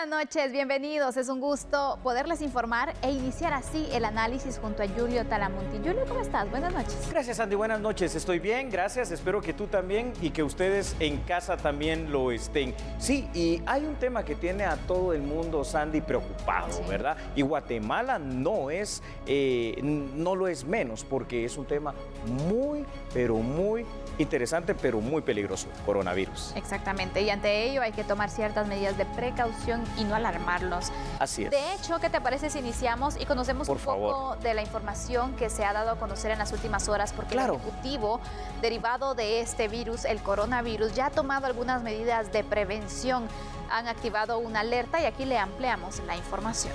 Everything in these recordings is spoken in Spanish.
buenas noches, bienvenidos. Es un gusto poderles informar e iniciar así el análisis junto a Julio Talamonti. Julio, ¿cómo estás? Buenas noches. Gracias, Andy. Buenas noches. Estoy bien, gracias. Espero que tú también y que ustedes en casa también lo estén. Sí, y hay un tema que tiene a todo el mundo, Sandy, preocupado, ¿verdad? Y Guatemala no lo es menos, porque es un tema muy, pero muy interesante, pero muy peligroso, coronavirus. Exactamente, y ante ello hay que tomar ciertas medidas de precaución y no alarmarnos. Así es. De hecho, ¿qué te parece si iniciamos y conocemos un poco de la información que se ha dado a conocer en las últimas horas? Porque el Ejecutivo, derivado de este virus, el coronavirus, ya ha tomado algunas medidas de prevención. Han activado una alerta y aquí le ampliamos la información.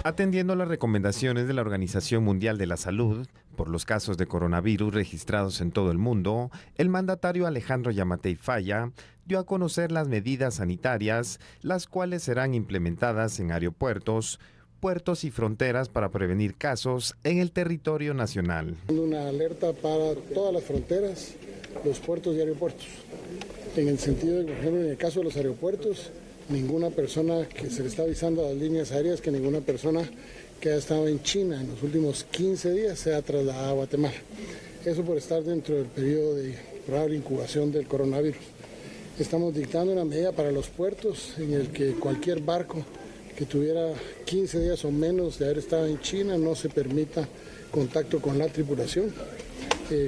Atendiendo las recomendaciones de la Organización Mundial de la Salud por los casos de coronavirus registrados en todo el mundo, el mandatario Alejandro Yamatei Falla dio a conocer las medidas sanitarias, las cuales serán implementadas en aeropuertos, puertos y fronteras para prevenir casos en el territorio nacional. Una alerta para todas las fronteras, los puertos y aeropuertos. En el sentido de, por ejemplo, en el caso de los aeropuertos, ninguna persona que se le está avisando a las líneas aéreas que ninguna persona que ha estado en China en los últimos 15 días se ha trasladado a Guatemala. Eso por estar dentro del periodo de probable incubación del coronavirus. Estamos dictando una medida para los puertos en el que cualquier barco que tuviera 15 días o menos de haber estado en China no se permita contacto con la tripulación.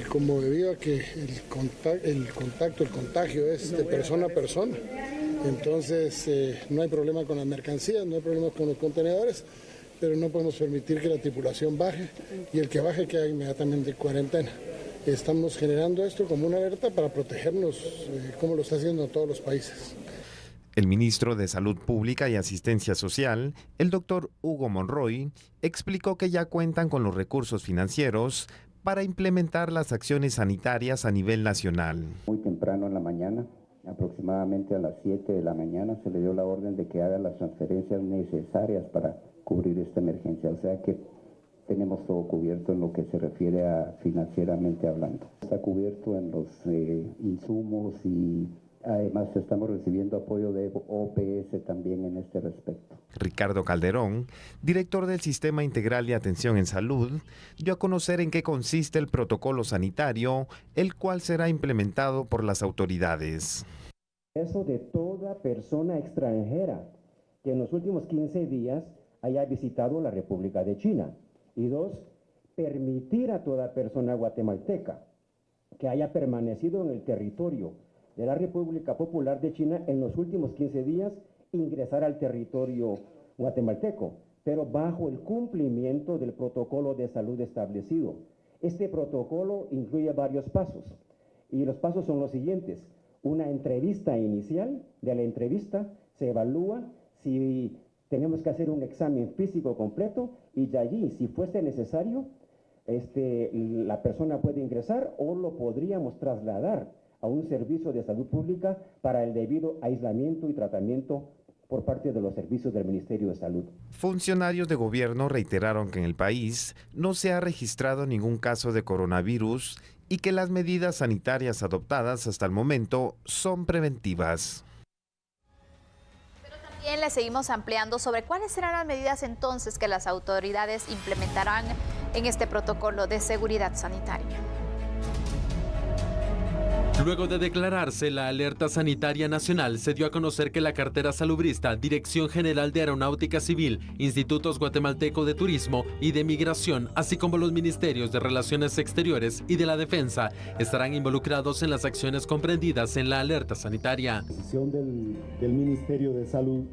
Como debido a que el contagio es de persona a persona, entonces no hay problema con las mercancías, no hay problema con los contenedores, pero no podemos permitir que la tripulación baje y el que baje queda inmediatamente en cuarentena. Estamos generando esto como una alerta para protegernos, como lo está haciendo en todos los países. El ministro de Salud Pública y Asistencia Social, el doctor Hugo Monroy, explicó que ya cuentan con los recursos financieros para implementar las acciones sanitarias a nivel nacional. Muy temprano en la mañana, aproximadamente a las 7 de la mañana, se le dio la orden de que haga las transferencias necesarias para cubrir esta emergencia. O sea que tenemos todo cubierto en lo que se refiere a financieramente hablando. Está cubierto en los insumos y además estamos recibiendo apoyo de OPS también en este respecto. Ricardo Calderón, director del Sistema Integral de Atención en Salud, dio a conocer en qué consiste el protocolo sanitario, el cual será implementado por las autoridades. Eso de toda persona extranjera que en los últimos 15 días haya visitado la República de China. Y 2, permitir a toda persona guatemalteca que haya permanecido en el territorio de la República Popular de China en los últimos 15 días ingresar al territorio guatemalteco, pero bajo el cumplimiento del protocolo de salud establecido. Este protocolo incluye varios pasos y los pasos son los siguientes. Una entrevista inicial, de la entrevista se evalúa si tenemos que hacer un examen físico completo y de allí, si fuese necesario, la persona puede ingresar o lo podríamos trasladar a un servicio de salud pública para el debido aislamiento y tratamiento por parte de los servicios del Ministerio de Salud. Funcionarios de gobierno reiteraron que en el país no se ha registrado ningún caso de coronavirus y que las medidas sanitarias adoptadas hasta el momento son preventivas. También le seguimos ampliando sobre cuáles serán las medidas entonces que las autoridades implementarán en este protocolo de seguridad sanitaria. Luego de declararse la alerta sanitaria nacional, se dio a conocer que la cartera salubrista, Dirección General de Aeronáutica Civil, Institutos Guatemalteco de Turismo y de Migración, así como los Ministerios de Relaciones Exteriores y de la Defensa, estarán involucrados en las acciones comprendidas en la alerta sanitaria. La decisión del Ministerio de Salud,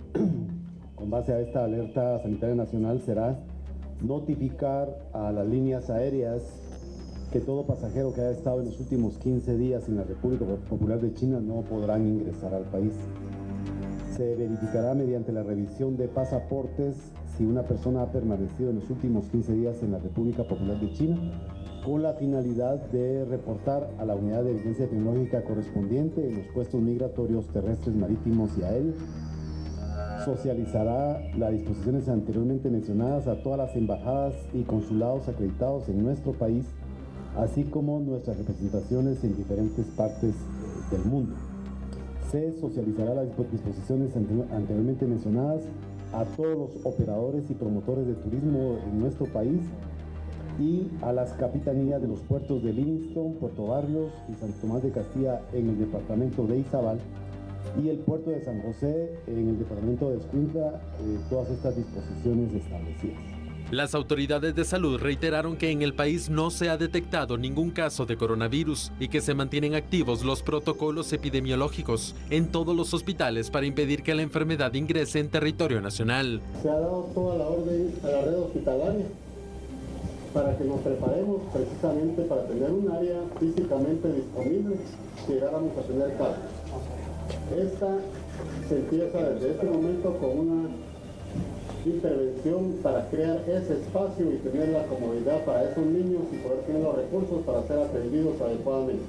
con base a esta alerta sanitaria nacional, será notificar a las líneas aéreas que todo pasajero que haya estado en los últimos 15 días en la República Popular de China no podrán ingresar al país. Se verificará mediante la revisión de pasaportes si una persona ha permanecido en los últimos 15 días en la República Popular de China, con la finalidad de reportar a la unidad de vigilancia tecnológica correspondiente en los puestos migratorios terrestres, marítimos y aéreos. Socializará las disposiciones anteriormente mencionadas a todas las embajadas y consulados acreditados en nuestro país, así como nuestras representaciones en diferentes partes del mundo. Se socializará las disposiciones anteriormente mencionadas a todos los operadores y promotores de turismo en nuestro país y a las capitanías de los puertos de Livingston, Puerto Barrios y San Tomás de Castilla en el departamento de Izabal y el puerto de San José en el departamento de Escuintla, todas estas disposiciones establecidas. Las autoridades de salud reiteraron que en el país no se ha detectado ningún caso de coronavirus y que se mantienen activos los protocolos epidemiológicos en todos los hospitales para impedir que la enfermedad ingrese en territorio nacional. Se ha dado toda la orden a la red hospitalaria para que nos preparemos precisamente para tener un área físicamente disponible si llegáramos a tener casos. Esta se empieza desde este momento con una intervención para crear ese espacio y tener la comodidad para esos niños y poder tener los recursos para ser atendidos adecuadamente.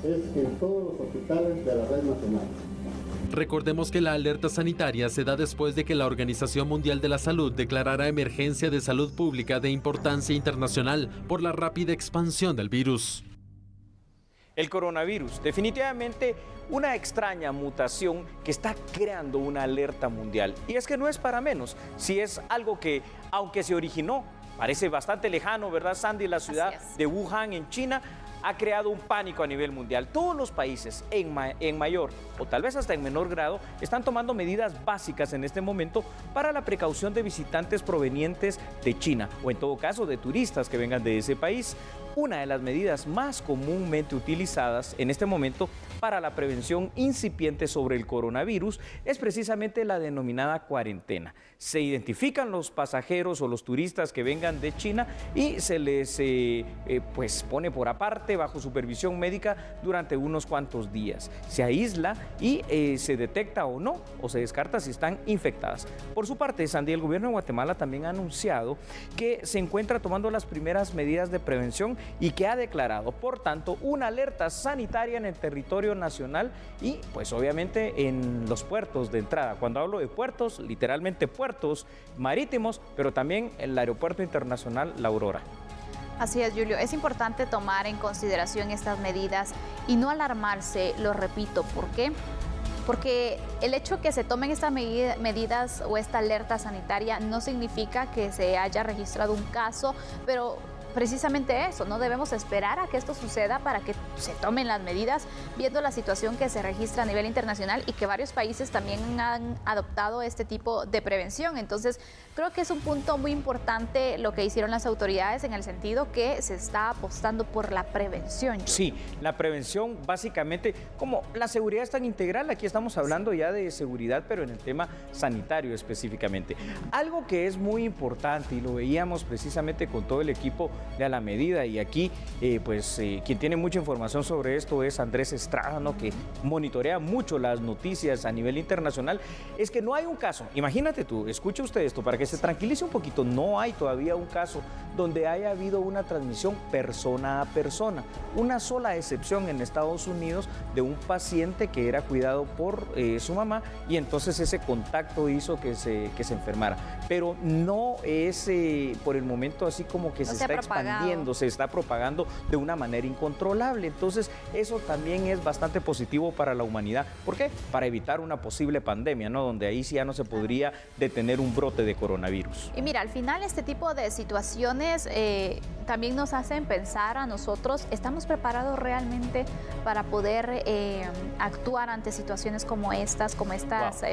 Es en todos los hospitales de la red nacional. Recordemos que la alerta sanitaria se da después de que la Organización Mundial de la Salud declarara emergencia de salud pública de importancia internacional por la rápida expansión del virus. El coronavirus, definitivamente una extraña mutación que está creando una alerta mundial. Y es que no es para menos, si es algo que, aunque se originó, parece bastante lejano, ¿verdad, Sandy? La ciudad de Wuhan, en China, ha creado un pánico a nivel mundial. Todos los países, en mayor o tal vez hasta en menor grado, están tomando medidas básicas en este momento para la precaución de visitantes provenientes de China o en todo caso de turistas que vengan de ese país. Una de las medidas más comúnmente utilizadas en este momento para la prevención incipiente sobre el coronavirus es precisamente la denominada cuarentena. Se identifican los pasajeros o los turistas que vengan de China y se les pues pone por aparte bajo supervisión médica durante unos cuantos días. Se aísla y se detecta o no, o se descarta si están infectadas. Por su parte, Sandy, el gobierno de Guatemala también ha anunciado que se encuentra tomando las primeras medidas de prevención y que ha declarado, por tanto, una alerta sanitaria en el territorio nacional y, pues, obviamente en los puertos de entrada. Cuando hablo de puertos, literalmente puertos marítimos, pero también el aeropuerto internacional La Aurora. Así es, Julio. Es importante tomar en consideración estas medidas y no alarmarse, lo repito. ¿Por qué? Porque el hecho que se tomen estas medidas o esta alerta sanitaria no significa que se haya registrado un caso, pero precisamente eso, no debemos esperar a que esto suceda para que se tomen las medidas, viendo la situación que se registra a nivel internacional y que varios países también han adoptado este tipo de prevención. Entonces, creo que es un punto muy importante lo que hicieron las autoridades en el sentido que se está apostando por la prevención. Sí, la prevención básicamente, como la seguridad es tan integral, aquí estamos hablando ya de seguridad, pero en el tema sanitario específicamente. Algo que es muy importante y lo veíamos precisamente con todo el equipo de A la Medida, y aquí quien tiene mucha información sobre esto es Andrés Estrada, ¿no?, que monitorea mucho las noticias a nivel internacional. Es que no hay un caso, imagínate tú, escuche usted esto para que se tranquilice un poquito, no hay todavía un caso donde haya habido una transmisión persona a persona. Una sola excepción en Estados Unidos de un paciente que era cuidado por su mamá y entonces ese contacto hizo que se enfermara. Pero no es por el momento así como que se está expandiendo, se está propagando de una manera incontrolable. Entonces eso también es bastante positivo para la humanidad. ¿Por qué? Para evitar una posible pandemia, ¿no?, donde ahí sí ya no se podría detener un brote de coronavirus. Y mira, al final este tipo de situaciones también nos hacen pensar a nosotros, ¿estamos preparados realmente para poder actuar ante situaciones como estas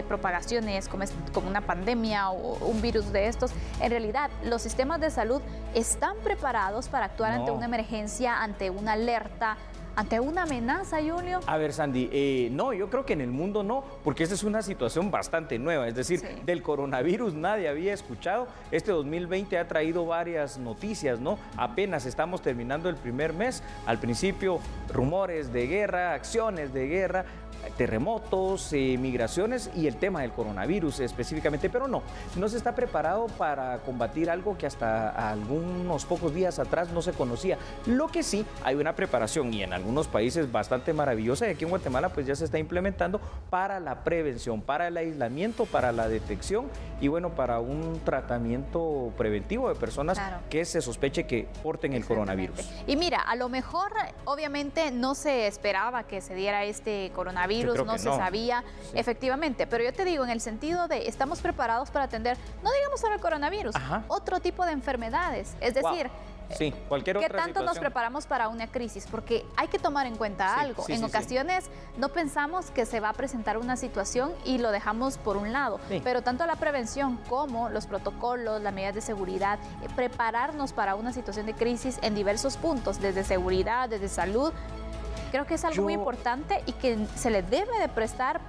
propagaciones, como una pandemia o un virus de estos? En realidad, los sistemas de salud están preparados para actuar ante una emergencia, ante una alerta, ante una amenaza, Julio. A ver, Sandy, no, yo creo que en el mundo no, porque esta es una situación bastante nueva, es decir, del coronavirus nadie había escuchado. Este 2020 ha traído varias noticias, ¿no? Apenas estamos terminando el primer mes, al principio rumores de guerra, acciones de guerra, terremotos, migraciones y el tema del coronavirus específicamente, pero no se está preparado para combatir algo que hasta algunos pocos días atrás no se conocía. Lo que sí, hay una preparación y en algunos países bastante maravillosa, y aquí en Guatemala pues ya se está implementando para la prevención, para el aislamiento, para la detección y bueno, para un tratamiento preventivo de personas que se sospeche que porten el coronavirus. Y mira, a lo mejor obviamente no se esperaba que se diera este coronavirus coronavirus, no se sabía, efectivamente. Pero yo te digo, en el sentido de estamos preparados para atender, no digamos solo el coronavirus, otro tipo de enfermedades. Es decir, sí, cualquier otra ¿qué tanto nos preparamos para una crisis? Porque hay que tomar en cuenta algo. En ocasiones no pensamos que se va a presentar una situación y lo dejamos por un lado. Pero tanto la prevención como los protocolos, las medidas de seguridad, prepararnos para una situación de crisis en diversos puntos, desde seguridad, desde salud, creo que es algo muy importante y que se le debe de prestar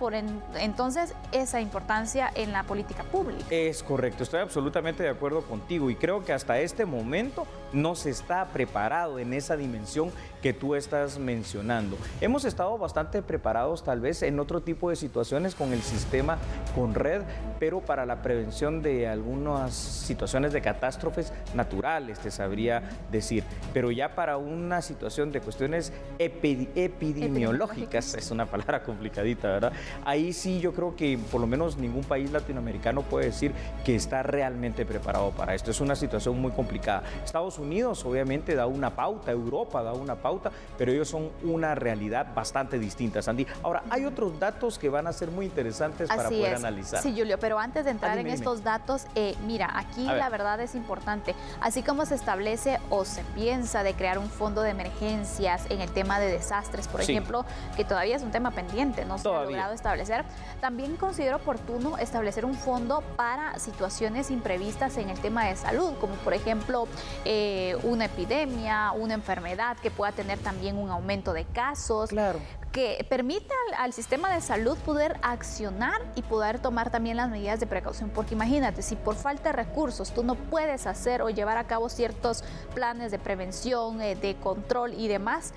entonces esa importancia en la política pública. Es correcto, estoy absolutamente de acuerdo contigo y creo que hasta este momento no se está preparado en esa dimensión que tú estás mencionando. Hemos estado bastante preparados tal vez en otro tipo de situaciones con el sistema Conred, pero para la prevención de algunas situaciones de catástrofes naturales, te sabría decir. Pero ya para una situación de cuestiones epidemiológicas, es una palabra complicadita, ¿verdad? Ahí sí yo creo que por lo menos ningún país latinoamericano puede decir que está realmente preparado para esto. Es una situación muy complicada. Estados Unidos obviamente da una pauta, Europa da una pauta, pero ellos son una realidad bastante distinta, Sandy. Ahora, hay otros datos que van a ser muy interesantes para poder analizar. Sí, Julio, pero antes de entrar en estos datos, mira, aquí la verdad es importante. Así como se establece o se piensa de crear un fondo de emergencias en el tema de desastres, por ejemplo, que todavía es un tema pendiente, no se ha logrado establecer, también considero oportuno establecer un fondo para situaciones imprevistas en el tema de salud, como por ejemplo una epidemia, una enfermedad que pueda tener también un aumento de casos. Claro. Que permita al sistema de salud poder accionar y poder tomar también las medidas de precaución, porque imagínate, si por falta de recursos tú no puedes hacer o llevar a cabo ciertos planes de prevención, de control y demás,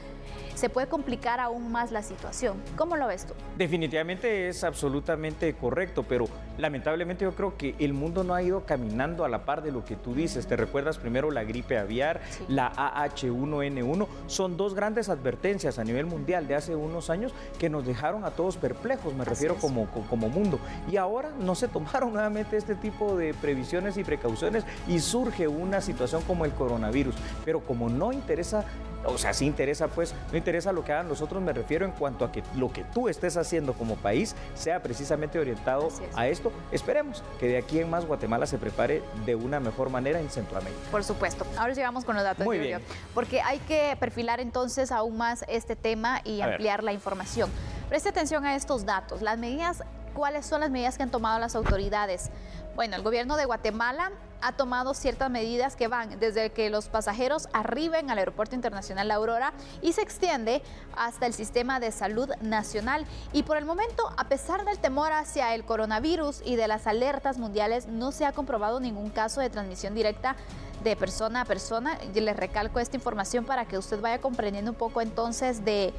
se puede complicar aún más la situación. ¿Cómo lo ves tú? Definitivamente es absolutamente correcto, pero lamentablemente yo creo que el mundo no ha ido caminando a la par de lo que tú dices. ¿Te recuerdas primero la gripe aviar, la AH1N1? Son dos grandes advertencias a nivel mundial de hace unos años que nos dejaron a todos perplejos, me refiero como mundo. Y ahora no se tomaron nuevamente este tipo de previsiones y precauciones y surge una situación como el coronavirus. Pero como no interesa, o sea, sí interesa, pues, no interesa lo que hagan los otros, me refiero en cuanto a que lo que tú estés haciendo como país sea precisamente orientado a esto. Esperemos que de aquí en más Guatemala se prepare de una mejor manera en Centroamérica. Por supuesto. Ahora llegamos con los datos, Muy Julio, bien. porque hay que perfilar entonces aún más este tema y ampliar la información. Preste atención a estos datos. Las medidas, ¿cuáles son las medidas que han tomado las autoridades? Bueno, el gobierno de Guatemala ha tomado ciertas medidas que van desde que los pasajeros arriben al Aeropuerto Internacional La Aurora y se extiende hasta el sistema de salud nacional. Y por el momento, a pesar del temor hacia el coronavirus y de las alertas mundiales, no se ha comprobado ningún caso de transmisión directa de persona a persona. Y les recalco esta información para que usted vaya comprendiendo un poco entonces de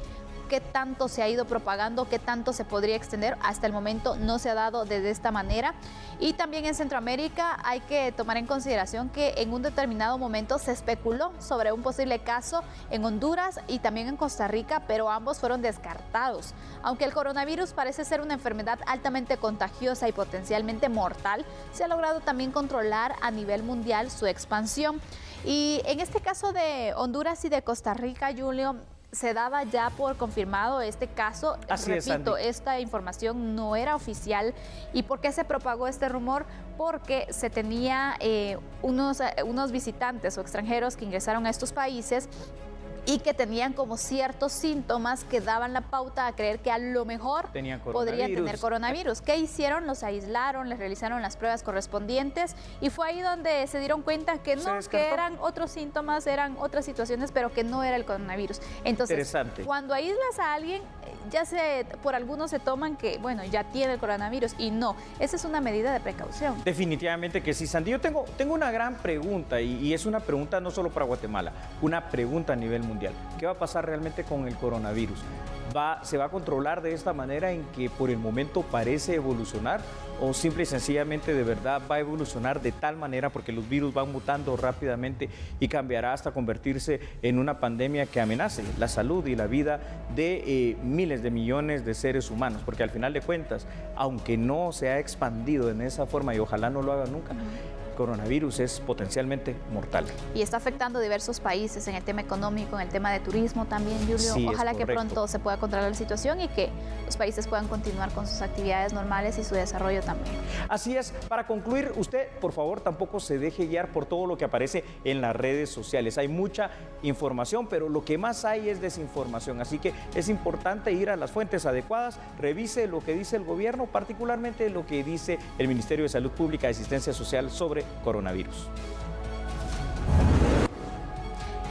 qué tanto se ha ido propagando, qué tanto se podría extender. Hasta el momento no se ha dado de esta manera. Y también en Centroamérica hay que tomar en consideración que en un determinado momento se especuló sobre un posible caso en Honduras y también en Costa Rica, pero ambos fueron descartados. Aunque el coronavirus parece ser una enfermedad altamente contagiosa y potencialmente mortal, se ha logrado también controlar a nivel mundial su expansión. Y en este caso de Honduras y de Costa Rica, Julio, se daba ya por confirmado este caso. Repito, esta información no era oficial. ¿Y por qué se propagó este rumor? Porque se tenía unos visitantes o extranjeros que ingresaron a estos países y que tenían como ciertos síntomas que daban la pauta a creer que a lo mejor podrían tener coronavirus. ¿Qué hicieron? Los aislaron, les realizaron las pruebas correspondientes y fue ahí donde se dieron cuenta que no, que eran otros síntomas, eran otras situaciones, pero que no era el coronavirus. Entonces, cuando aíslas a alguien, ya por algunos se toman que, bueno, ya tiene el coronavirus y no. Esa es una medida de precaución. Definitivamente que sí, Sandy. Yo tengo una gran pregunta y es una pregunta no solo para Guatemala, una pregunta a nivel mundial. ¿Qué va a pasar realmente con el coronavirus? ¿Se va a controlar de esta manera en que por el momento parece evolucionar o simple y sencillamente de verdad va a evolucionar de tal manera porque los virus van mutando rápidamente y cambiará hasta convertirse en una pandemia que amenace la salud y la vida de miles de millones de seres humanos? Porque al final de cuentas, aunque no se ha expandido en esa forma y ojalá no lo haga nunca, coronavirus es potencialmente mortal. Y está afectando a diversos países en el tema económico, en el tema de turismo también, Julio. Sí, ojalá que pronto se pueda controlar la situación y que los países puedan continuar con sus actividades normales y su desarrollo también. Así es. Para concluir, usted, por favor, tampoco se deje guiar por todo lo que aparece en las redes sociales. Hay mucha información, pero lo que más hay es desinformación. Así que es importante ir a las fuentes adecuadas, revise lo que dice el gobierno, particularmente lo que dice el Ministerio de Salud Pública y Asistencia Social sobre coronavirus.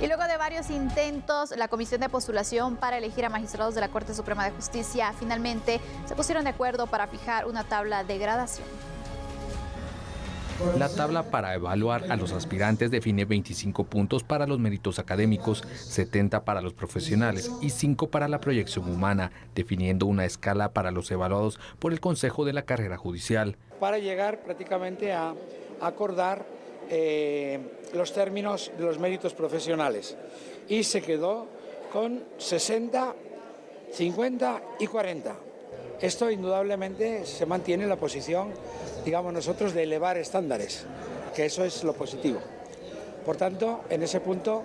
Y luego de varios intentos, la Comisión de Postulación para elegir a magistrados de la Corte Suprema de Justicia finalmente se pusieron de acuerdo para fijar una tabla de gradación. La tabla para evaluar a los aspirantes define 25 puntos para los méritos académicos, 70 para los profesionales y 5 para la proyección humana, definiendo una escala para los evaluados por el Consejo de la Carrera Judicial. Para llegar prácticamente a acordar los términos de los méritos profesionales. Y se quedó con 60, 50 y 40. Esto indudablemente se mantiene en la posición, digamos nosotros, de elevar estándares, que eso es lo positivo. Por tanto, en ese punto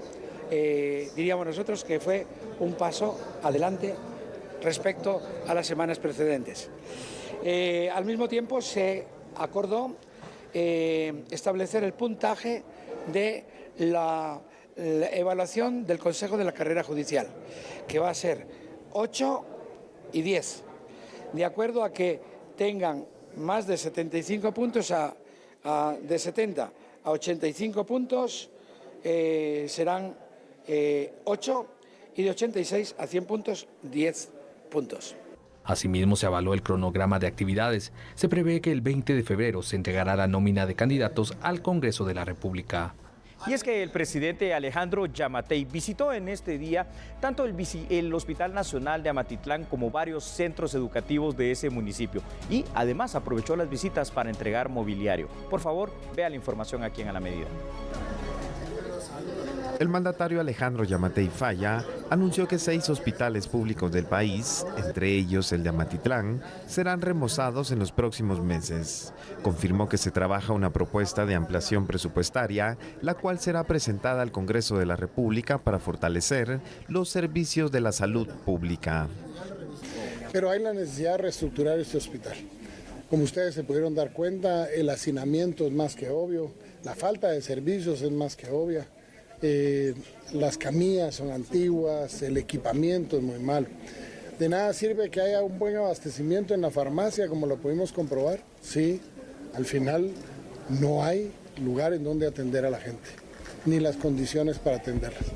diríamos nosotros que fue un paso adelante respecto a las semanas precedentes. Al mismo tiempo se acordó establecer el puntaje de la evaluación del Consejo de la Carrera Judicial, que va a ser 8 y 10, de acuerdo a que tengan más de 75 puntos, de 70 a 85 puntos serán 8 y de 86 a 100 puntos 10 puntos. Asimismo, se avaló el cronograma de actividades. Se prevé que el 20 de febrero se entregará la nómina de candidatos al Congreso de la República. Y es que el presidente Alejandro Yamatei visitó en este día tanto el Hospital Nacional de Amatitlán como varios centros educativos de ese municipio. Y además aprovechó las visitas para entregar mobiliario. Por favor, vea la información aquí en A la Medida. El mandatario Alejandro Yamatei Falla anunció que 6 hospitales públicos del país, entre ellos el de Amatitlán, serán remozados en los próximos meses. Confirmó que se trabaja una propuesta de ampliación presupuestaria, la cual será presentada al Congreso de la República para fortalecer los servicios de la salud pública. Pero hay la necesidad de reestructurar este hospital. Como ustedes se pudieron dar cuenta, el hacinamiento es más que obvio, la falta de servicios es más que obvia. Las camillas son antiguas, el equipamiento es muy malo. De nada sirve que haya un buen abastecimiento en la farmacia, como lo pudimos comprobar. Sí, al final no hay lugar en donde atender a la gente, ni las condiciones para atenderlas.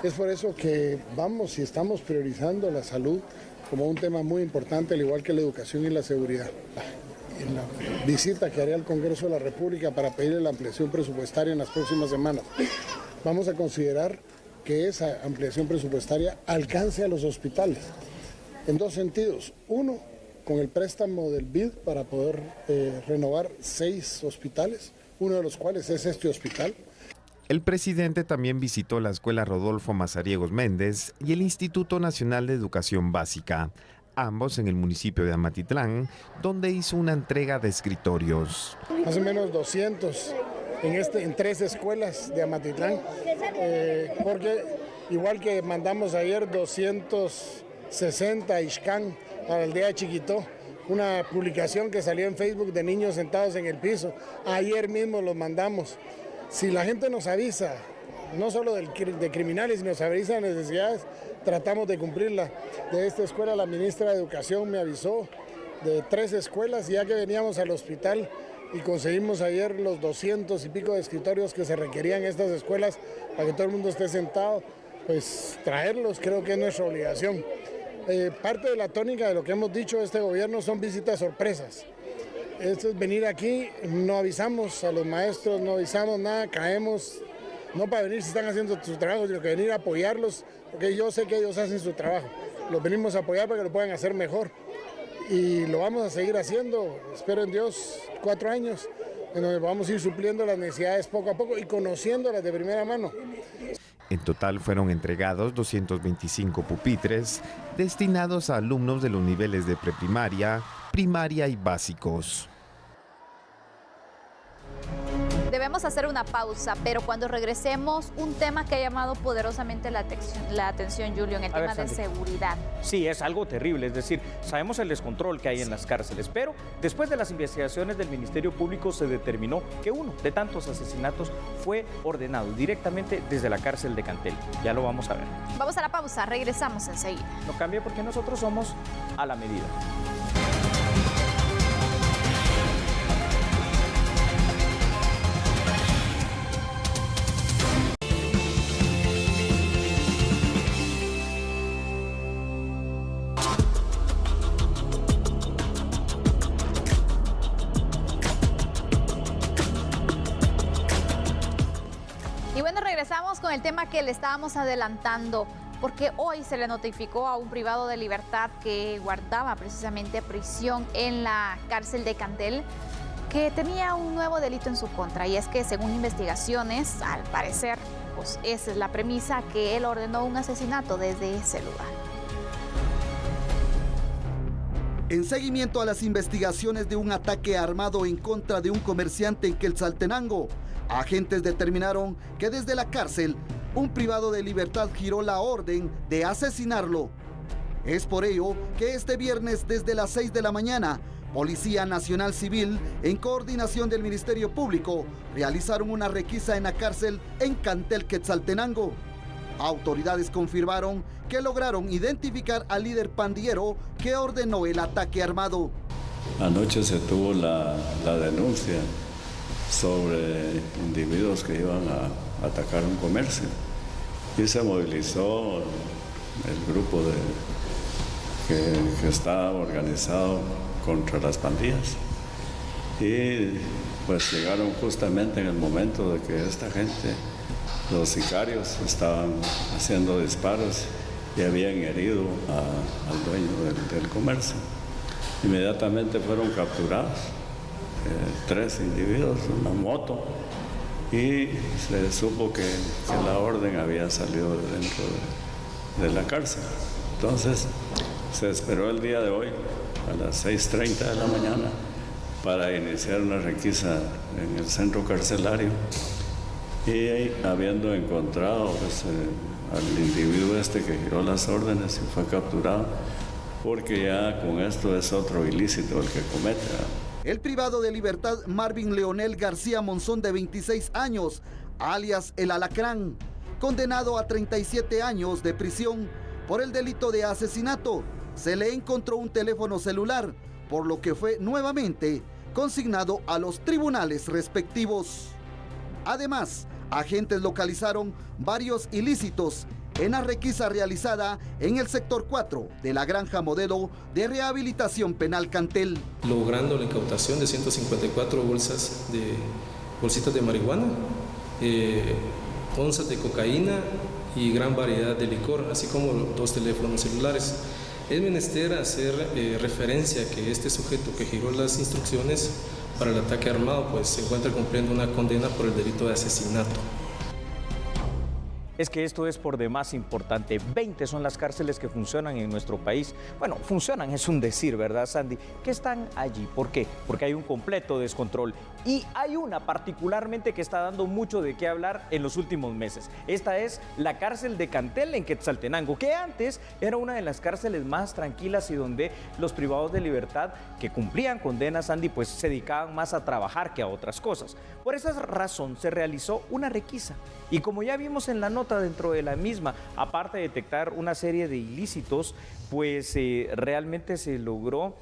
Es por eso que vamos y estamos priorizando la salud como un tema muy importante, al igual que la educación y la seguridad. En la visita que haré al Congreso de la República para pedir la ampliación presupuestaria en las próximas semanas, vamos a considerar que esa ampliación presupuestaria alcance a los hospitales en 2 sentidos. Uno, con el préstamo del BID para poder renovar 6 hospitales, uno de los cuales es este hospital. El presidente también visitó la Escuela Rodolfo Mazariegos Méndez y el Instituto Nacional de Educación Básica, ambos en el municipio de Amatitlán, donde hizo una entrega de escritorios. Más o menos 200 en 3 escuelas de Amatitlán, porque igual que mandamos ayer 260 a Ixcán, a la aldea Chiquitó, una publicación que salió en Facebook de niños sentados en el piso. Ayer mismo los mandamos. Si la gente nos avisa, no solo de criminales, sino nos avisa de necesidades, tratamos de cumplirla. De esta escuela la ministra de Educación me avisó de 3 escuelas, ya que veníamos al hospital y conseguimos ayer los 200 y pico de escritorios que se requerían en estas escuelas para que todo el mundo esté sentado, pues traerlos creo que es nuestra obligación. Parte de la tónica de lo que hemos dicho de este gobierno son visitas sorpresas. Esto es venir aquí, no avisamos a los maestros, no avisamos nada, caemos, no para venir si están haciendo su trabajo, sino que venir a apoyarlos, porque yo sé que ellos hacen su trabajo. Los venimos a apoyar para que lo puedan hacer mejor. Y lo vamos a seguir haciendo, espero en Dios, 4 años, en donde vamos a ir supliendo las necesidades poco a poco y conociéndolas de primera mano. En total fueron entregados 225 pupitres destinados a alumnos de los niveles de preprimaria, primaria y básicos. Vamos a hacer una pausa, pero cuando regresemos, un tema que ha llamado poderosamente la atención, Julio, en el tema de seguridad. Sí, es algo terrible, es decir, sabemos el descontrol que hay en las cárceles, pero después de las investigaciones del Ministerio Público se determinó que uno de tantos asesinatos fue ordenado directamente desde la cárcel de Cantel. Ya lo vamos a ver. Vamos a la pausa, regresamos enseguida. No cambie porque nosotros somos a la medida. Y bueno, regresamos con el tema que le estábamos adelantando, porque hoy se le notificó a un privado de libertad que guardaba precisamente prisión en la cárcel de Cantel que tenía un nuevo delito en su contra, y es que según investigaciones, al parecer, pues esa es la premisa, que él ordenó un asesinato desde ese lugar. En seguimiento a las investigaciones de un ataque armado en contra de un comerciante en Quetzaltenango, agentes determinaron que desde la cárcel, un privado de libertad giró la orden de asesinarlo. Es por ello que este viernes desde las 6 de la mañana, Policía Nacional Civil, en coordinación del Ministerio Público, realizaron una requisa en la cárcel en Cantel, Quetzaltenango. Autoridades confirmaron que lograron identificar al líder pandillero que ordenó el ataque armado. Anoche se tuvo la denuncia sobre individuos que iban a atacar un comercio y se movilizó el grupo que está organizado contra las pandillas, y pues llegaron justamente en el momento de que esta gente, los sicarios, estaban haciendo disparos y habían herido al dueño del comercio. Inmediatamente fueron capturados 3 individuos, una moto, y se supo que la orden había salido de dentro de la cárcel. Entonces se esperó el día de hoy a las 6:30 de la mañana para iniciar una requisa en el centro carcelario, y habiendo encontrado pues, al individuo que giró las órdenes y fue capturado, porque ya con esto es otro ilícito el que comete. El privado de libertad Marvin Leonel García Monzón, de 26 años, alias El Alacrán, condenado a 37 años de prisión por el delito de asesinato. Se le encontró un teléfono celular, por lo que fue nuevamente consignado a los tribunales respectivos. Además, agentes localizaron varios ilícitos en la requisa realizada en el sector 4 de la Granja Modelo de Rehabilitación Penal Cantel. Logrando la incautación de 154 bolsitas de marihuana, onzas de cocaína y gran variedad de licor, así como 2 teléfonos celulares. Es menester hacer referencia que este sujeto que giró las instrucciones para el ataque armado pues se encuentra cumpliendo una condena por el delito de asesinato. Es que esto es por demás importante. 20 son las cárceles que funcionan en nuestro país. Bueno, funcionan es un decir, ¿verdad, Sandy? Que están allí. ¿Por qué? Porque hay un completo descontrol. Y hay una particularmente que está dando mucho de qué hablar en los últimos meses. Esta es la cárcel de Cantel en Quetzaltenango, que antes era una de las cárceles más tranquilas y donde los privados de libertad que cumplían condenas, Sandy, pues se dedicaban más a trabajar que a otras cosas. Por esa razón se realizó una requisa. Y como ya vimos en la nota dentro de la misma, aparte de detectar una serie de ilícitos, pues realmente se logró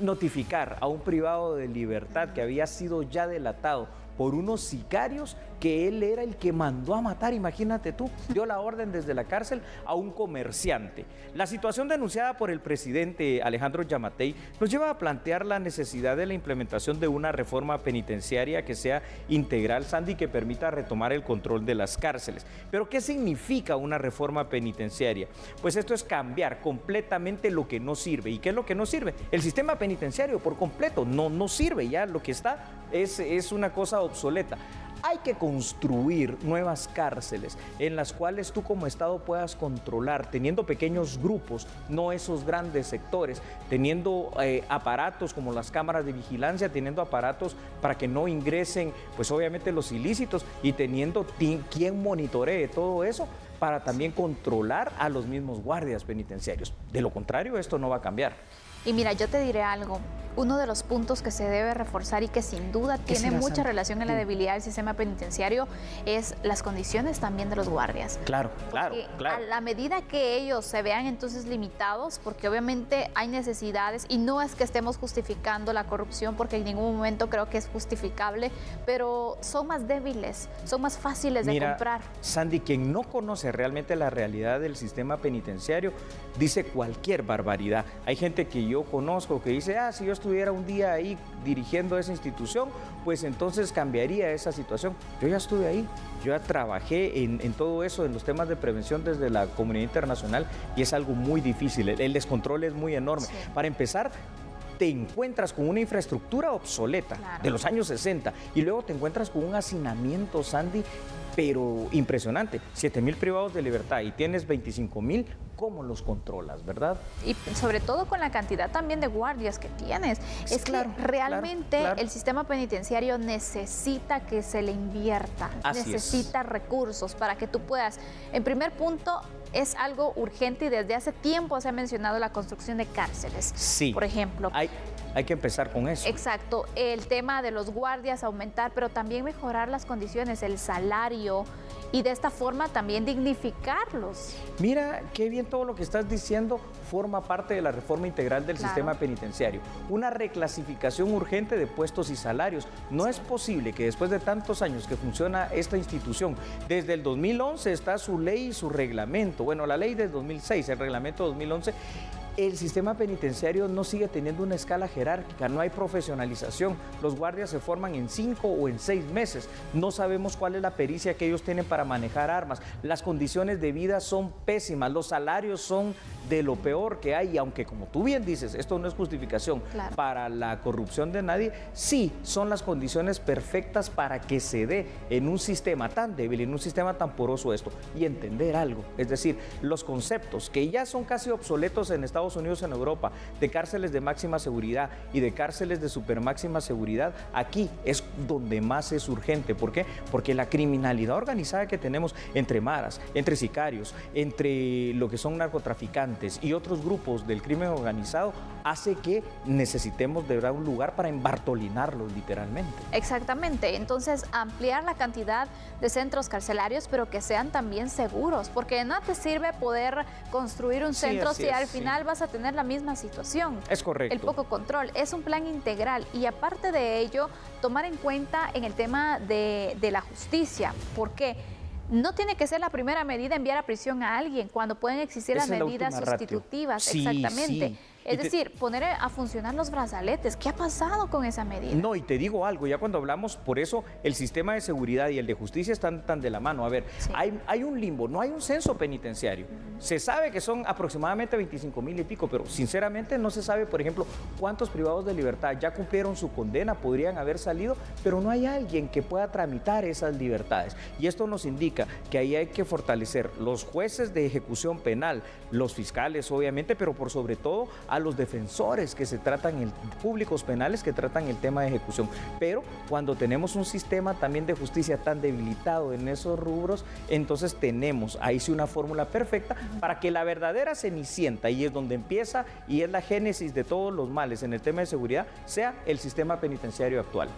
notificar a un privado de libertad que había sido ya delatado por unos sicarios que él era el que mandó a matar, imagínate tú, dio la orden desde la cárcel a un comerciante. La situación denunciada por el presidente Alejandro Yamatei nos lleva a plantear la necesidad de la implementación de una reforma penitenciaria que sea integral, Sandy, que permita retomar el control de las cárceles. Pero ¿qué significa una reforma penitenciaria? Pues esto es cambiar completamente lo que no sirve. ¿Y qué es lo que no sirve? El sistema penitenciario por completo no sirve, ya lo que está es una cosa obsoleta. Hay que construir nuevas cárceles en las cuales tú como Estado puedas controlar, teniendo pequeños grupos, no esos grandes sectores, teniendo aparatos como las cámaras de vigilancia, teniendo aparatos para que no ingresen, pues obviamente los ilícitos, y teniendo quien monitoree todo eso para también controlar a los mismos guardias penitenciarios. De lo contrario, esto no va a cambiar. Y mira, yo te diré algo, uno de los puntos que se debe reforzar y que sin duda tiene mucha relación en la debilidad del sistema penitenciario es las condiciones también de los guardias. Claro. A la medida que ellos se vean entonces limitados, porque obviamente hay necesidades, y no es que estemos justificando la corrupción, porque en ningún momento creo que es justificable, pero son más débiles, son más fáciles de comprar. Sandy, quien no conoce realmente la realidad del sistema penitenciario, dice cualquier barbaridad. Hay gente que yo conozco que dice, si yo estuviera un día ahí dirigiendo esa institución, pues entonces cambiaría esa situación. Yo ya estuve ahí, yo ya trabajé en todo eso, en los temas de prevención desde la comunidad internacional, y es algo muy difícil, el descontrol es muy enorme. Sí. Para empezar, te encuentras con una infraestructura obsoleta de los años 60 y luego te encuentras con un hacinamiento, Sandy, pero impresionante. 7,000 privados de libertad y tienes 25,000, ¿cómo los controlas, verdad? Y sobre todo con la cantidad también de guardias que tienes. Es que realmente el sistema penitenciario necesita que se le invierta, necesita recursos para que tú puedas. En primer punto, es algo urgente y desde hace tiempo se ha mencionado la construcción de cárceles. Sí. Por ejemplo. Hay que empezar con eso. Exacto, el tema de los guardias aumentar, pero también mejorar las condiciones, el salario, y de esta forma también dignificarlos. Mira, qué bien todo lo que estás diciendo forma parte de la reforma integral del sistema penitenciario. Una reclasificación urgente de puestos y salarios. No es posible que después de tantos años que funciona esta institución, desde el 2011 está su ley y su reglamento, bueno, la ley del 2006, el reglamento 2011, el sistema penitenciario no sigue teniendo una escala jerárquica, no hay profesionalización. Los guardias se forman en 5 o en 6 meses. No sabemos cuál es la pericia que ellos tienen para manejar armas. Las condiciones de vida son pésimas, los salarios son de lo peor que hay. Y aunque, como tú bien dices, esto no es justificación para la corrupción de nadie, sí son las condiciones perfectas para que se dé en un sistema tan débil, en un sistema tan poroso esto. Y entender algo, es decir, los conceptos que ya son casi obsoletos en Estados Unidos, en Europa, de cárceles de máxima seguridad y de cárceles de super máxima seguridad, aquí es donde más es urgente. ¿Por qué? Porque la criminalidad organizada que tenemos entre maras, entre sicarios, entre lo que son narcotraficantes y otros grupos del crimen organizado, hace que necesitemos de verdad un lugar para embartolinarlos literalmente. Exactamente, entonces ampliar la cantidad de centros carcelarios, pero que sean también seguros, porque no te sirve poder construir un centro si al final vas a tener la misma situación. Es correcto. El poco control. Es un plan integral y aparte de ello, tomar en cuenta en el tema de la justicia. ¿Por qué? No tiene que ser la primera medida enviar a prisión a alguien cuando pueden existir las medidas sustitutivas. Sí, exactamente. Sí. Es decir, poner a funcionar los brazaletes. ¿Qué ha pasado con esa medida? No, y te digo algo, ya cuando hablamos, por eso el sistema de seguridad y el de justicia están tan de la mano. A ver, hay un limbo, no hay un censo penitenciario. Se sabe que son aproximadamente 25,000 y pico, pero sinceramente no se sabe, por ejemplo, cuántos privados de libertad ya cumplieron su condena, podrían haber salido, pero no hay alguien que pueda tramitar esas libertades. Y esto nos indica que ahí hay que fortalecer los jueces de ejecución penal, los fiscales obviamente, pero por sobre todo a los defensores que se tratan, públicos penales que tratan el tema de ejecución. Pero cuando tenemos un sistema también de justicia tan debilitado en esos rubros, entonces tenemos ahí sí una fórmula perfecta para que la verdadera cenicienta, y es donde empieza y es la génesis de todos los males en el tema de seguridad, sea el sistema penitenciario actual.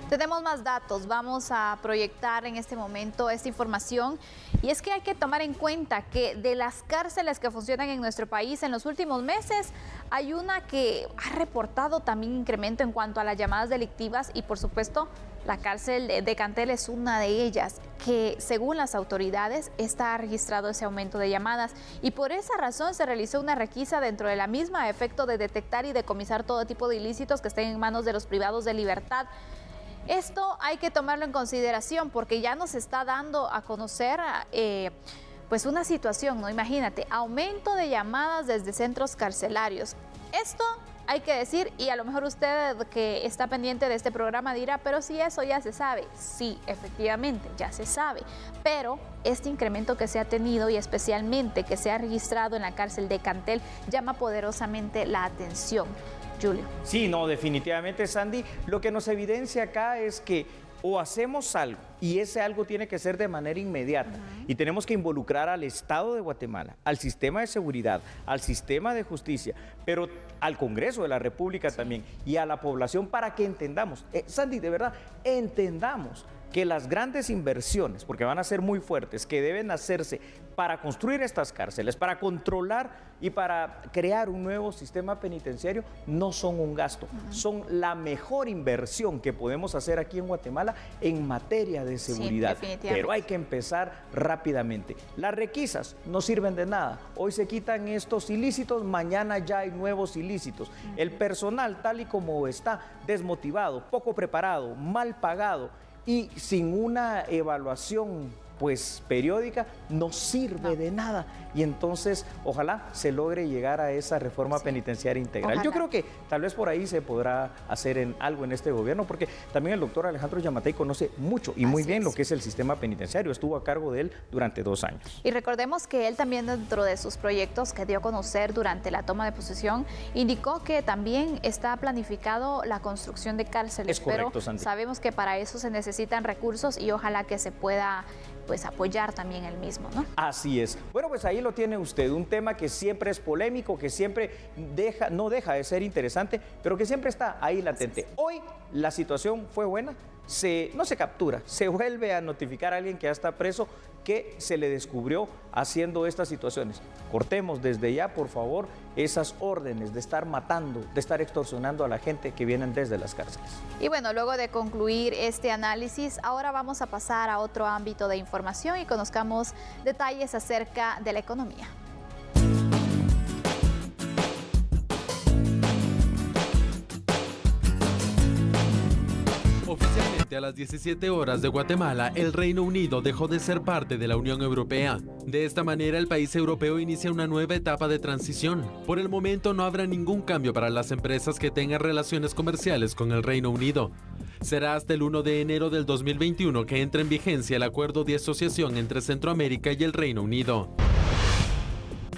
Tenemos más datos, vamos a proyectar en este momento esta información, y es que hay que tomar en cuenta que de las cárceles que funcionan en nuestro país en los últimos meses, hay una que ha reportado también incremento en cuanto a las llamadas delictivas, y por supuesto la cárcel de Cantel es una de ellas, que según las autoridades está registrado ese aumento de llamadas, y por esa razón se realizó una requisa dentro de la misma a efecto de detectar y decomisar todo tipo de ilícitos que estén en manos de los privados de libertad. Esto hay que tomarlo en consideración porque ya nos está dando a conocer pues una situación, ¿no? Imagínate, aumento de llamadas desde centros carcelarios. Esto hay que decir, y a lo mejor usted que está pendiente de este programa dirá, pero si eso ya se sabe. Sí, efectivamente, ya se sabe, pero este incremento que se ha tenido y especialmente que se ha registrado en la cárcel de Cantel llama poderosamente la atención. Julio. Sí, no, definitivamente, Sandy, lo que nos evidencia acá es que o hacemos algo, y ese algo tiene que ser de manera inmediata, y tenemos que involucrar al Estado de Guatemala, al sistema de seguridad, al sistema de justicia, pero al Congreso de la República también, y a la población para que entendamos, Sandy, de verdad, entendamos que las grandes inversiones, porque van a ser muy fuertes, que deben hacerse para construir estas cárceles, para controlar y para crear un nuevo sistema penitenciario, no son un gasto, son la mejor inversión que podemos hacer aquí en Guatemala en materia de seguridad. Sí, pero hay que empezar rápidamente. Las requisas no sirven de nada. Hoy se quitan estos ilícitos, mañana ya hay nuevos ilícitos. El personal, tal y como está, desmotivado, poco preparado, mal pagado, y sin una evaluación pues periódica, no sirve de nada. Y entonces, ojalá se logre llegar a esa reforma penitenciaria integral. Ojalá. Yo creo que tal vez por ahí se podrá hacer algo en este gobierno, porque también el doctor Alejandro Yamatei conoce mucho y muy bien lo que es el sistema penitenciario. Estuvo a cargo de él durante 2 años. Y recordemos que él también, dentro de sus proyectos que dio a conocer durante la toma de posesión, indicó que también está planificado la construcción de cárceles. Es correcto, pero Sandy. Sabemos que para eso se necesitan recursos y ojalá que se pueda pues apoyar también el mismo, ¿no? Así es. Bueno, pues ahí lo tiene usted, un tema que siempre es polémico, que siempre no deja de ser interesante, pero que siempre está ahí latente. Hoy la situación fue buena, no se captura, se vuelve a notificar a alguien que ya está preso, que se le descubrió haciendo estas situaciones. Cortemos desde ya, por favor, esas órdenes de estar matando, de estar extorsionando a la gente que vienen desde las cárceles. Y bueno, luego de concluir este análisis, ahora vamos a pasar a otro ámbito de información y conozcamos detalles acerca de la economía. Oficialmente a las 17 horas de Guatemala, el Reino Unido dejó de ser parte de la Unión Europea. De esta manera, el país europeo inicia una nueva etapa de transición. Por el momento no habrá ningún cambio para las empresas que tengan relaciones comerciales con el Reino Unido. Será hasta el 1 de enero del 2021 que entre en vigencia el acuerdo de asociación entre Centroamérica y el Reino Unido.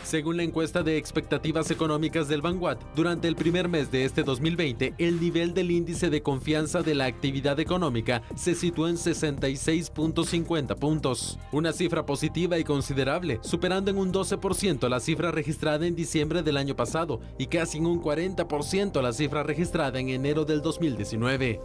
Según la encuesta de expectativas económicas del Vanguard, durante el primer mes de este 2020, el nivel del índice de confianza de la actividad económica se situó en 66.50 puntos. Una cifra positiva y considerable, superando en un 12% la cifra registrada en diciembre del año pasado y casi en un 40% la cifra registrada en enero del 2019.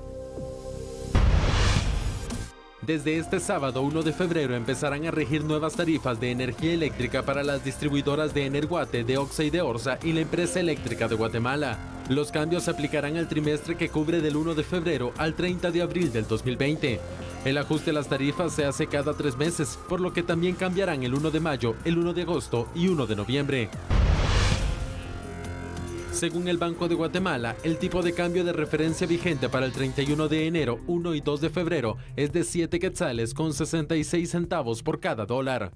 Desde este sábado 1 de febrero empezarán a regir nuevas tarifas de energía eléctrica para las distribuidoras de Energuate, de Oxa y de Orsa y la Empresa Eléctrica de Guatemala. Los cambios se aplicarán al trimestre que cubre del 1 de febrero al 30 de abril del 2020. El ajuste a las tarifas se hace cada 3 meses, por lo que también cambiarán el 1 de mayo, el 1 de agosto y 1 de noviembre. Según el Banco de Guatemala, el tipo de cambio de referencia vigente para el 31 de enero, 1 y 2 de febrero es de 7 quetzales con 66 centavos por cada dólar.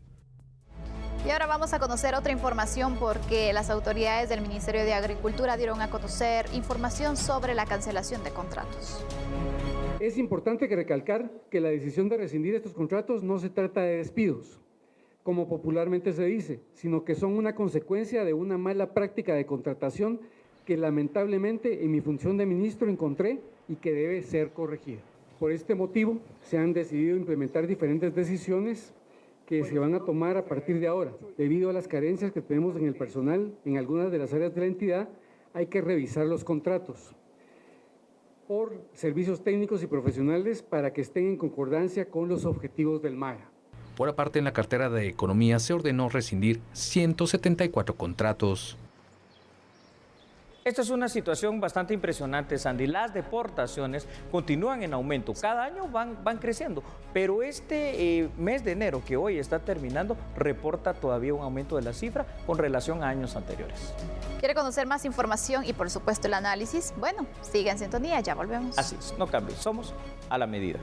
Y ahora vamos a conocer otra información porque las autoridades del Ministerio de Agricultura dieron a conocer información sobre la cancelación de contratos. Es importante recalcar que la decisión de rescindir estos contratos no se trata de despidos, como popularmente se dice, sino que son una consecuencia de una mala práctica de contratación que lamentablemente en mi función de ministro encontré y que debe ser corregida. Por este motivo se han decidido implementar diferentes decisiones que se van a tomar a partir de ahora. Debido a las carencias que tenemos en el personal en algunas de las áreas de la entidad, hay que revisar los contratos por servicios técnicos y profesionales para que estén en concordancia con los objetivos del MAGA. Por aparte, en la cartera de Economía se ordenó rescindir 174 contratos. Esta es una situación bastante impresionante, Sandy. Las deportaciones continúan en aumento. Cada año van creciendo, pero este mes de enero, que hoy está terminando, reporta todavía un aumento de la cifra con relación a años anteriores. ¿Quiere conocer más información y, por supuesto, el análisis? Bueno, siga en sintonía, ya volvemos. Así es, no cambie, somos a la medida.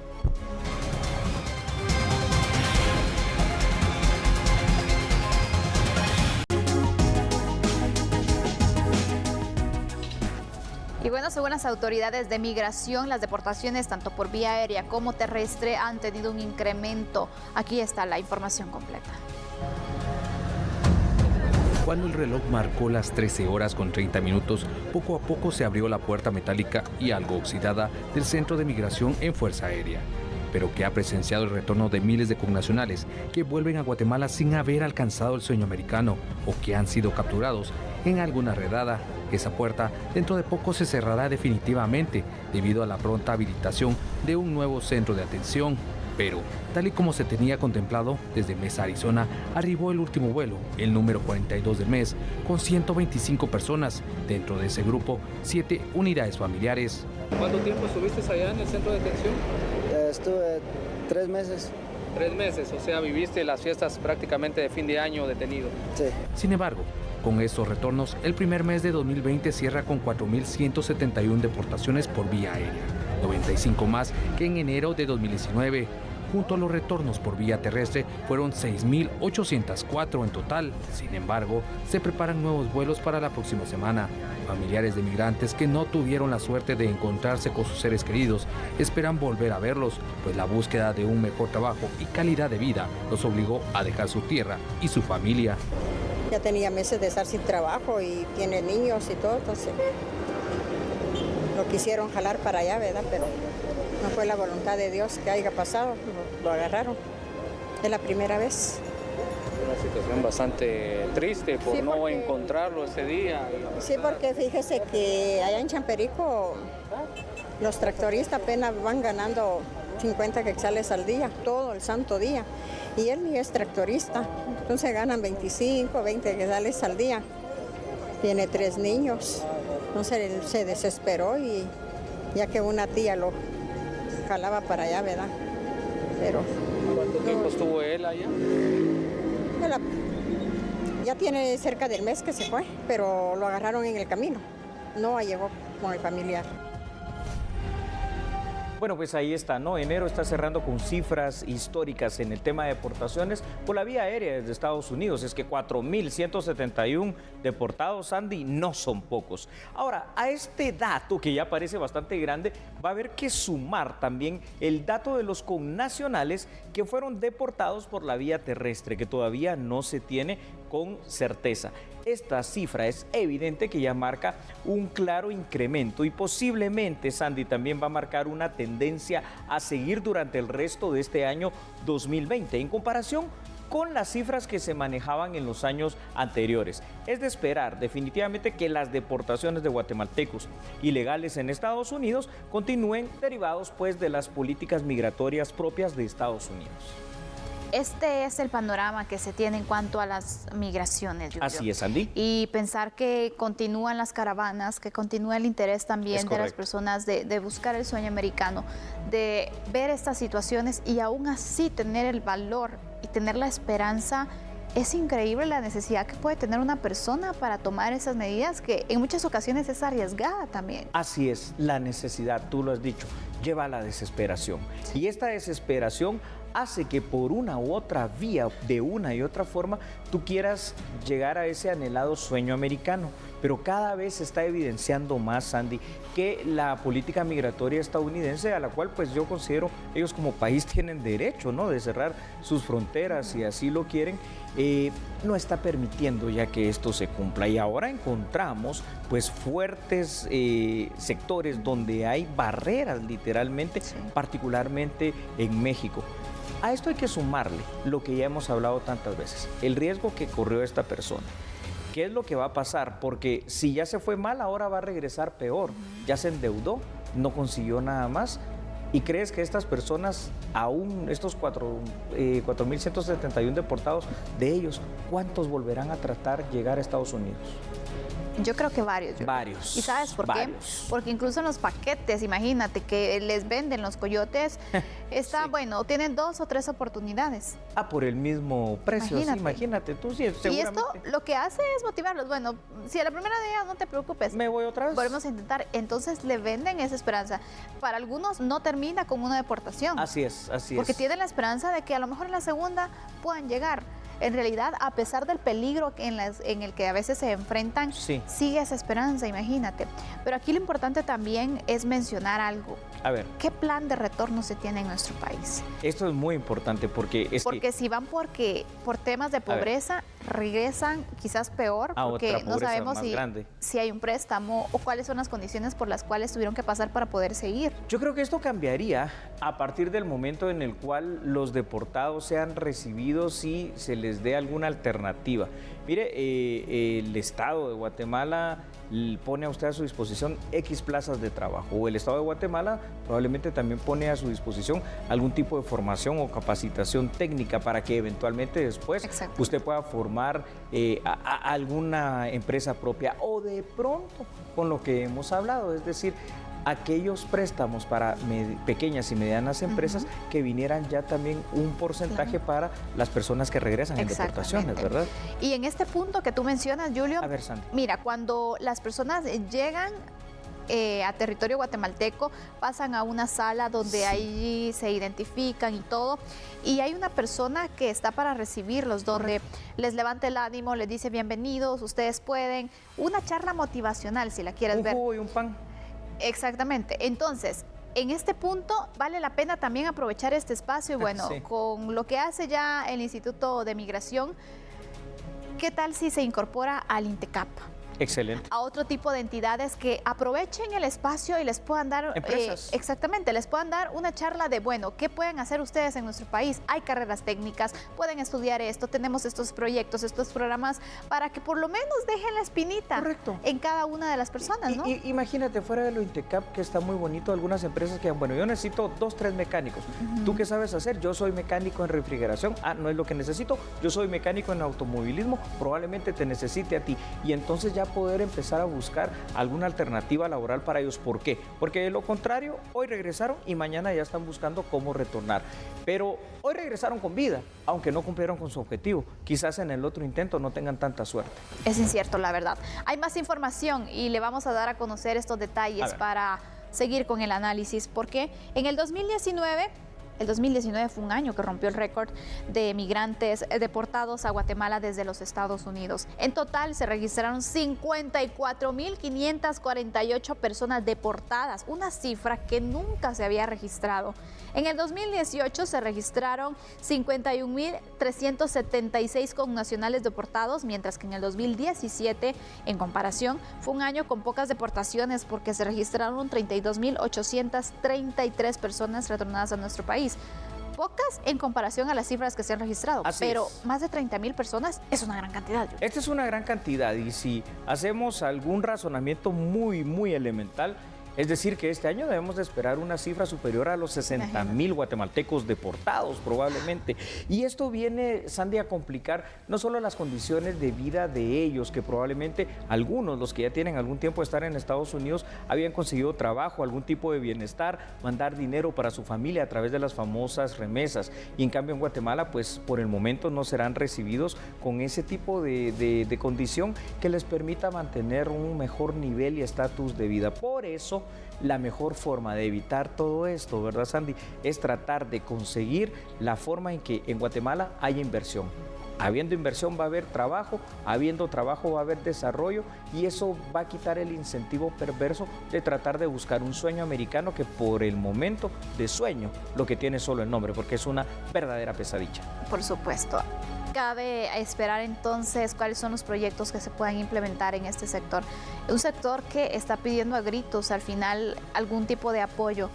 Y bueno, según las autoridades de migración, las deportaciones tanto por vía aérea como terrestre han tenido un incremento. Aquí está la información completa. Cuando el reloj marcó las 13 horas con 30 minutos, poco a poco se abrió la puerta metálica y algo oxidada del Centro de Migración en Fuerza Aérea, pero que ha presenciado el retorno de miles de connacionales que vuelven a Guatemala sin haber alcanzado el sueño americano o que han sido capturados en alguna redada. Esa puerta dentro de poco se cerrará definitivamente debido a la pronta habilitación de un nuevo centro de atención. Pero, tal y como se tenía contemplado, desde Mesa, Arizona, arribó el último vuelo, el número 42 del mes, con 125 personas. Dentro de ese grupo, 7 unidades familiares. ¿Cuánto tiempo estuviste allá en el centro de detención? Estuve 3 meses. 3 meses, o sea, viviste las fiestas prácticamente de fin de año detenido. Sí. Sin embargo, con estos retornos, el primer mes de 2020 cierra con 4.171 deportaciones por vía aérea, 95 más que en enero de 2019. Junto a los retornos por vía terrestre fueron 6.804 en total. Sin embargo, se preparan nuevos vuelos para la próxima semana. Familiares de migrantes que no tuvieron la suerte de encontrarse con sus seres queridos esperan volver a verlos, pues la búsqueda de un mejor trabajo y calidad de vida los obligó a dejar su tierra y su familia. Ya tenía meses de estar sin trabajo y tiene niños y todo, entonces lo quisieron jalar para allá, ¿verdad? Pero no fue la voluntad de Dios que haya pasado, lo agarraron. Es la primera vez. Una situación bastante triste por sí, no encontrarlo ese día. Sí, porque fíjese que allá en Champerico los tractoristas apenas van ganando 50 quetzales al día, todo el santo día. Y él ni es tractorista, entonces ganan 25, 20 quetzales al día. Tiene 3 niños, entonces él se desesperó y ya que una tía lo jalaba para allá, ¿verdad? Pero ¿cuánto tiempo estuvo él allá? Ya tiene cerca del mes que se fue, pero lo agarraron en el camino, no llegó con el familiar. Bueno, pues ahí está, ¿no? Enero está cerrando con cifras históricas en el tema de deportaciones por la vía aérea desde Estados Unidos. Es que 4.171 deportados, Andy, no son pocos. Ahora, a este dato, que ya parece bastante grande, va a haber que sumar también el dato de los connacionales que fueron deportados por la vía terrestre, que todavía no se tiene con certeza. Esta cifra es evidente que ya marca un claro incremento y posiblemente, Sandy, también va a marcar una tendencia a seguir durante el resto de este año 2020 en comparación con las cifras que se manejaban en los años anteriores. Es de esperar definitivamente que las deportaciones de guatemaltecos ilegales en Estados Unidos continúen derivados pues de las políticas migratorias propias de Estados Unidos. Este es el panorama que se tiene en cuanto a las migraciones, Julio. Así es, Andy. Y pensar que continúan las caravanas, que continúa el interés también de las personas de buscar el sueño americano, de ver estas situaciones y aún así tener el valor y tener la esperanza. Es increíble la necesidad que puede tener una persona para tomar esas medidas que en muchas ocasiones es arriesgada también. Así es, la necesidad, tú lo has dicho, lleva a la desesperación. Y esta desesperación hace que por una u otra vía, de una y otra forma, tú quieras llegar a ese anhelado sueño americano. Pero cada vez se está evidenciando más, Sandy, que la política migratoria estadounidense, a la cual pues yo considero ellos como país tienen derecho, ¿no?, de cerrar sus fronteras si así lo quieren, no está permitiendo ya que esto se cumpla. Y ahora encontramos pues fuertes sectores donde hay barreras literalmente, particularmente en México. A esto hay que sumarle lo que ya hemos hablado tantas veces, el riesgo que corrió esta persona. ¿Qué es lo que va a pasar? Porque si ya se fue mal, ahora va a regresar peor. Ya se endeudó, no consiguió nada más. ¿Y crees que estas personas, aún estos 4.171 deportados, de ellos, cuántos volverán a tratar llegar a Estados Unidos? Yo creo que varios. Varios. ¿Y sabes por qué? Porque incluso en los paquetes, imagínate que les venden los coyotes, está bueno, tienen 2 o 3 oportunidades. Por el mismo precio, imagínate tú, sí, seguramente. Y esto lo que hace es motivarlos. Bueno, si a la primera día no te preocupes. Me voy otra vez. Volvemos a intentar. Entonces le venden esa esperanza. Para algunos no termina con una deportación. Así es, así es. Porque tienen la esperanza de que a lo mejor en la segunda puedan llegar. en realidad, a pesar del peligro en el que a veces se enfrentan, sigue esa esperanza, imagínate. Pero aquí lo importante también es mencionar algo. A ver. ¿Qué plan de retorno se tiene en nuestro país? Esto es muy importante porque si van por temas de pobreza, regresan quizás peor, porque no sabemos si hay un préstamo o cuáles son las condiciones por las cuales tuvieron que pasar para poder seguir. Yo creo que esto cambiaría a partir del momento en el cual los deportados sean recibidos y se les dé alguna alternativa. Mire, el Estado de Guatemala pone a usted a su disposición X plazas de trabajo, o el Estado de Guatemala probablemente también pone a su disposición algún tipo de formación o capacitación técnica para que eventualmente después usted pueda formar a alguna empresa propia, o de pronto con lo que hemos hablado, es decir, aquellos préstamos para pequeñas y medianas empresas que vinieran ya también un porcentaje para las personas que regresan en deportaciones, ¿verdad? Y en este punto que tú mencionas, Julio, a ver, Sandy, mira, cuando las personas llegan a territorio guatemalteco, pasan a una sala donde allí se identifican y todo, y hay una persona que está para recibirlos, donde les levanta el ánimo, les dice bienvenidos, ustedes pueden, una charla motivacional si la quieres ver. Un jugo y un pan. Exactamente. Entonces, en este punto vale la pena también aprovechar este espacio y bueno, con lo que hace ya el Instituto de Migración, ¿qué tal si se incorpora al INTECAP? Excelente. A otro tipo de entidades que aprovechen el espacio y les puedan dar, exactamente, les puedan dar una charla de, bueno, ¿qué pueden hacer ustedes en nuestro país? Hay carreras técnicas, pueden estudiar esto, tenemos estos proyectos, estos programas, para que por lo menos dejen la espinita en cada una de las personas, ¿no? Imagínate, fuera de lo INTECAP, que está muy bonito, algunas empresas que, bueno, yo necesito 2, 3 mecánicos. ¿Tú qué sabes hacer? Yo soy mecánico en refrigeración. Ah, no es lo que necesito. Yo soy mecánico en automovilismo. Probablemente te necesite a ti. Y entonces ya poder empezar a buscar alguna alternativa laboral para ellos. ¿Por qué? Porque de lo contrario, hoy regresaron y mañana ya están buscando cómo retornar. Pero hoy regresaron con vida, aunque no cumplieron con su objetivo. Quizás en el otro intento no tengan tanta suerte. Es incierto, la verdad. Hay más información y le vamos a dar a conocer estos detalles para seguir con el análisis, porque en el 2019 fue un año que rompió el récord de migrantes deportados a Guatemala desde los Estados Unidos. En total se registraron 54.548 personas deportadas, una cifra que nunca se había registrado. En el 2018 se registraron 51.376 connacionales deportados, mientras que en el 2017, en comparación, fue un año con pocas deportaciones porque se registraron 32.833 personas retornadas a nuestro país. Pocas en comparación a las cifras que se han registrado, pero más de 30.000 personas es una gran cantidad. Esta es una gran cantidad y si hacemos algún razonamiento muy elemental, es decir, que este año debemos de esperar una cifra superior a los 60.000 guatemaltecos deportados probablemente. Y esto viene, Sandy, a complicar no solo las condiciones de vida de ellos, que probablemente algunos, los que ya tienen algún tiempo de estar en Estados Unidos, habían conseguido trabajo, algún tipo de bienestar, mandar dinero para su familia a través de las famosas remesas. Y en cambio en Guatemala, pues por el momento no serán recibidos con ese tipo de condición que les permita mantener un mejor nivel y estatus de vida. Por eso, la mejor forma de evitar todo esto, ¿verdad, Sandy?, es tratar de conseguir la forma en que en Guatemala haya inversión. Habiendo inversión va a haber trabajo, habiendo trabajo va a haber desarrollo y eso va a quitar el incentivo perverso de tratar de buscar un sueño americano que por el momento de sueño lo que tiene solo el nombre, porque es una verdadera pesadilla. Por supuesto. Cabe esperar entonces cuáles son los proyectos que se puedan implementar en este sector. Un sector que está pidiendo a gritos al final algún tipo de apoyo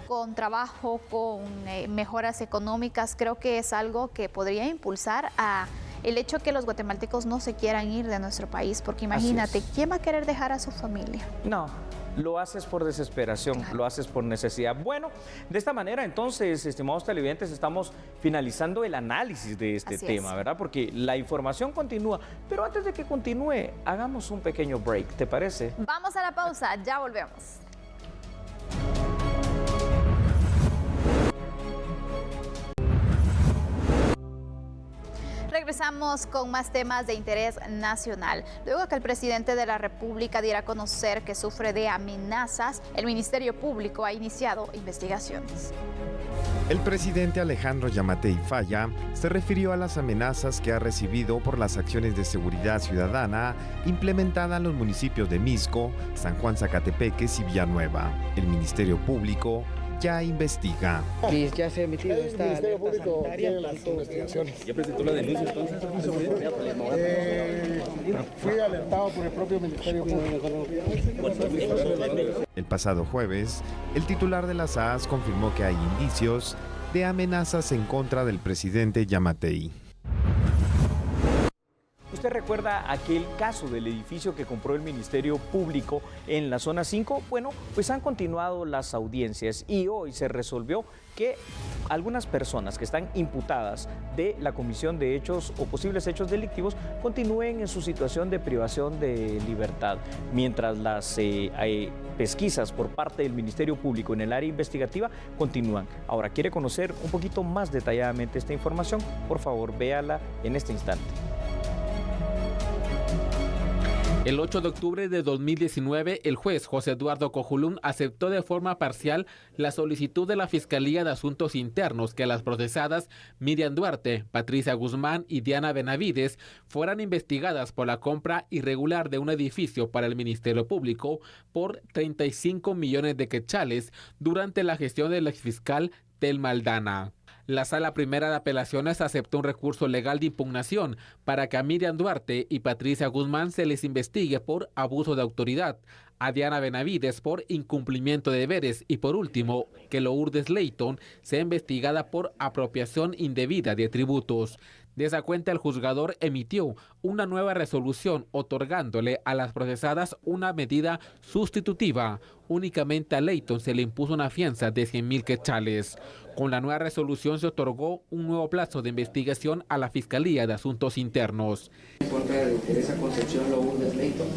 con trabajo, con mejoras económicas. Creo que es algo que podría impulsar a el hecho que los guatemaltecos no se quieran ir de nuestro país, porque imagínate, ¿quién va a querer dejar a su familia? No. Lo haces por desesperación, lo haces por necesidad. Bueno, de esta manera entonces, estimados televidentes, estamos finalizando el análisis de este tema, ¿verdad? Porque la información continúa, pero antes de que continúe, hagamos un pequeño break, ¿te parece? Vamos a la pausa, ya volvemos. Regresamos con más temas de interés nacional. Luego que el presidente de la República diera a conocer que sufre de amenazas, el Ministerio Público ha iniciado investigaciones. El presidente Alejandro Yamatei Falla se refirió a las amenazas que ha recibido por las acciones de seguridad ciudadana implementadas en los municipios de Misco, San Juan Zacatepeques y Villanueva. El Ministerio Público ya investiga. Ya se ha emitido esta Ministerio alerta Público sanitaria. tiene las investigaciones. ¿Ya presentó la denuncia entonces? Fui alertado por el propio Ministerio Público. El pasado jueves, el titular de la SAS confirmó que hay indicios de amenazas en contra del presidente Yamatei. ¿Usted recuerda aquel caso del edificio que compró el Ministerio Público en la zona 5? Bueno, pues han continuado las audiencias y hoy se resolvió que algunas personas que están imputadas de la comisión de hechos o posibles hechos delictivos continúen en su situación de privación de libertad, mientras las pesquisas por parte del Ministerio Público en el área investigativa continúan. Ahora, ¿quiere conocer un poquito más detalladamente esta información? Por favor, véala en este instante. El 8 de octubre de 2019, el juez José Eduardo Cojulún aceptó de forma parcial la solicitud de la Fiscalía de Asuntos Internos que las procesadas Miriam Duarte, Patricia Guzmán y Diana Benavides fueran investigadas por la compra irregular de un edificio para el Ministerio Público por 35 millones de quetzales durante la gestión del exfiscal Telma Aldana. La Sala Primera de Apelaciones aceptó un recurso legal de impugnación para que a Miriam Duarte y Patricia Guzmán se les investigue por abuso de autoridad, a Diana Benavides por incumplimiento de deberes y por último, que Lourdes Leighton sea investigada por apropiación indebida de tributos. De esa cuenta, el juzgador emitió una nueva resolución otorgándole a las procesadas una medida sustitutiva. Únicamente a Leighton se le impuso una fianza de 100,000 quetzales. Con la nueva resolución se otorgó un nuevo plazo de investigación a la Fiscalía de Asuntos Internos. En contra de Teresa Concepción Lourdes Leighton.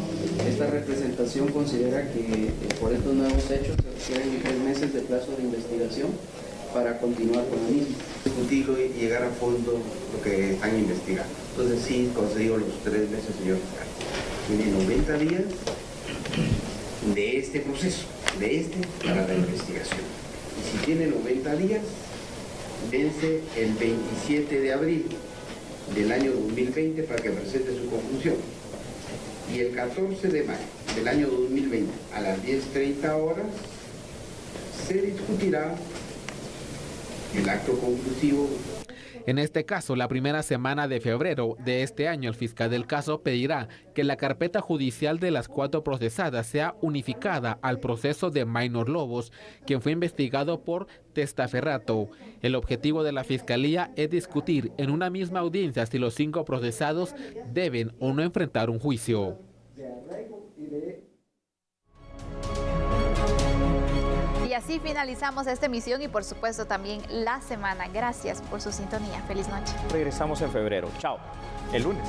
Esta representación considera que por estos nuevos hechos se requieren 3 meses de plazo de investigación para continuar con la misma. Discutirlo y llegar a fondo lo que están investigando. Entonces sí, concedido los 3 meses, señor fiscal. Tiene 90 días de este proceso, para la investigación. Y si tiene 90 días, vence el 27 de abril del año 2020 para que presente su conclusión. Y el 14 de mayo del año 2020 a las 10:30 horas se discutirá el acto conclusivo. En este caso, la primera semana de febrero de este año, el fiscal del caso pedirá que la carpeta judicial de las 4 procesadas sea unificada al proceso de Maynor Lobos, quien fue investigado por testaferrato. El objetivo de la fiscalía es discutir en una misma audiencia si los 5 procesados deben o no enfrentar un juicio. Y así finalizamos esta emisión y por supuesto también la semana. Gracias por su sintonía. Feliz noche. Regresamos en febrero. Chao. El lunes.